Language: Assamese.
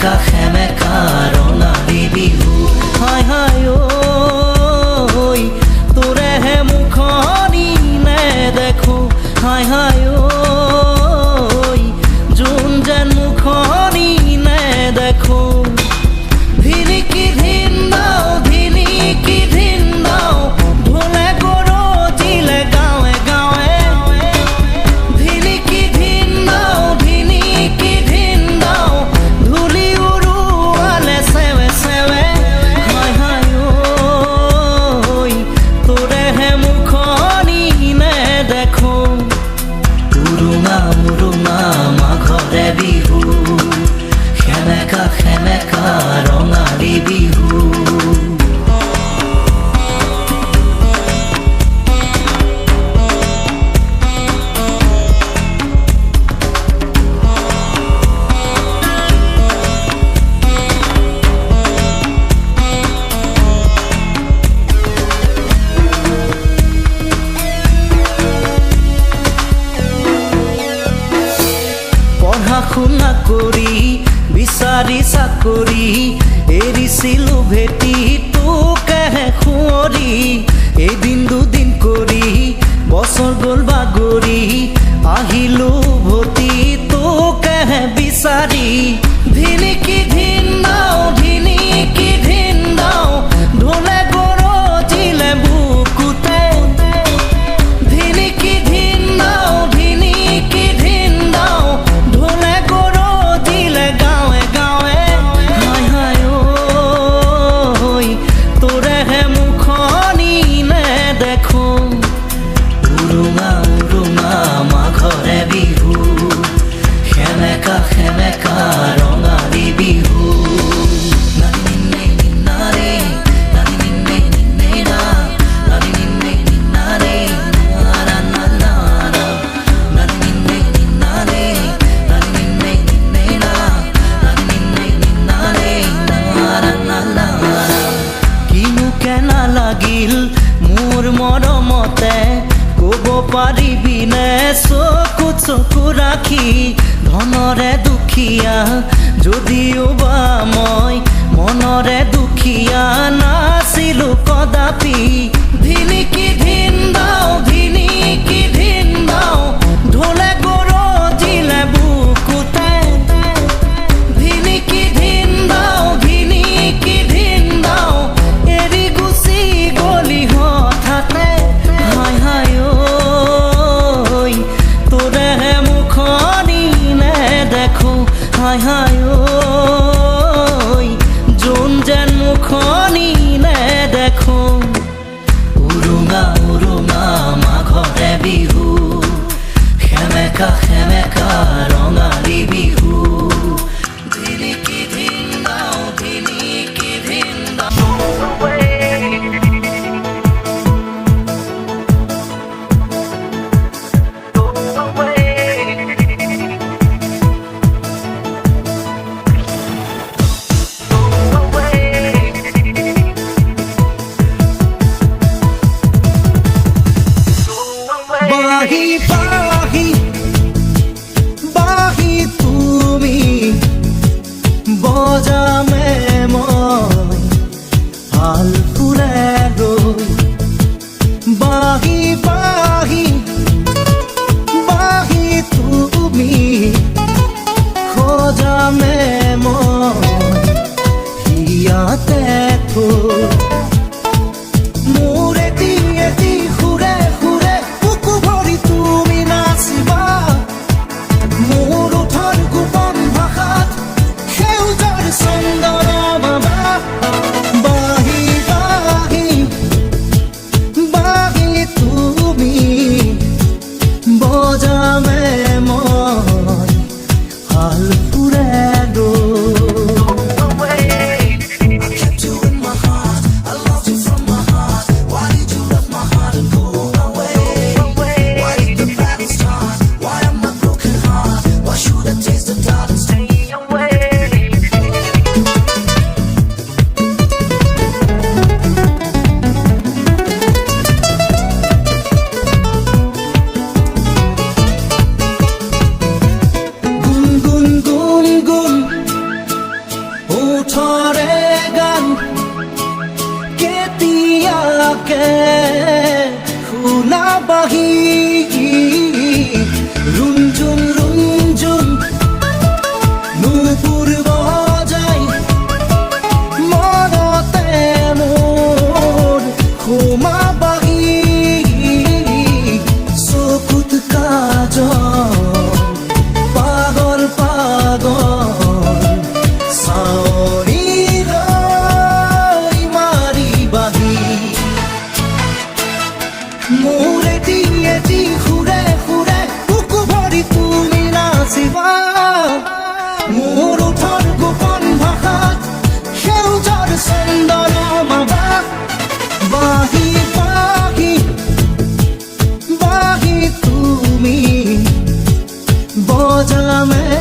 সেমেকা ৰঙালী বিহু হাই হাই ঐ তোৰেহে মুখনি নেদেখো হাই হাই ঐ যোন যেন মুখনি নেদেখো ধিনিকি ধিন দাও ধিনিকি ধিন দাও ঢোলে গৰজিলে গাঁৱে গাঁৱে ধিনিকি ধিন দাও ধিনিকি ধিন দাও ধূলি উৰুৱালে চেৱে চেৱে হাই হাই ঐ তোৰেহে মুখনি নেদেখো উৰুঙা উৰুঙা মাঘৰে বিহু সেমেকা সেমেকা ৰঙালী বিহু পঢ়া-শুনা কৰি বিচাৰি চাকৰি এৰিছিলো ভেটি তোকেহে সুঁৱৰি এদিন দুদিন কৰি বছৰ গ'ল বাগৰি আহিলো ভতি তোকেহে বিচাৰি ধিনিকি ধিন দাও ধিনিকি ধিন দাও ঢোলে গৰজিলে বুকুতে ধিনিকি ধিন দাও ধিনিকি ধিন দাও ঢোলে গৰজিলে গাঁৱে গাঁৱে হাই হাই ঐ তোৰেহে মুখনি নেদেখো উৰুঙা উৰুঙা মাঘৰে বিহু সেমেকা সেমেকা ৰঙালী বিহু লাগিল মোৰ মৰমতে ক'ব পাৰিবিনে চকু চকু ৰাখি ধনৰে দুখীয়া যদিও বা মই মনৰে দুখীয়া নাছিলো কদাপি ধিনিকি ধিন দাও ধিনিকি ধিন দাও ঢোলে গৰজিলে বুকুতে ধিনিকি ধিন দাও ধিনিকি ধিন দাও এৰি গুচি গলি হঠাতে হাই হাই ঐ তোৰেহে মুখনি নেদেখো হাই হাই ঐ যোন যেন মুখনি নেদেখো উৰুঙা উৰুঙা মাঘৰে বিহু পালামে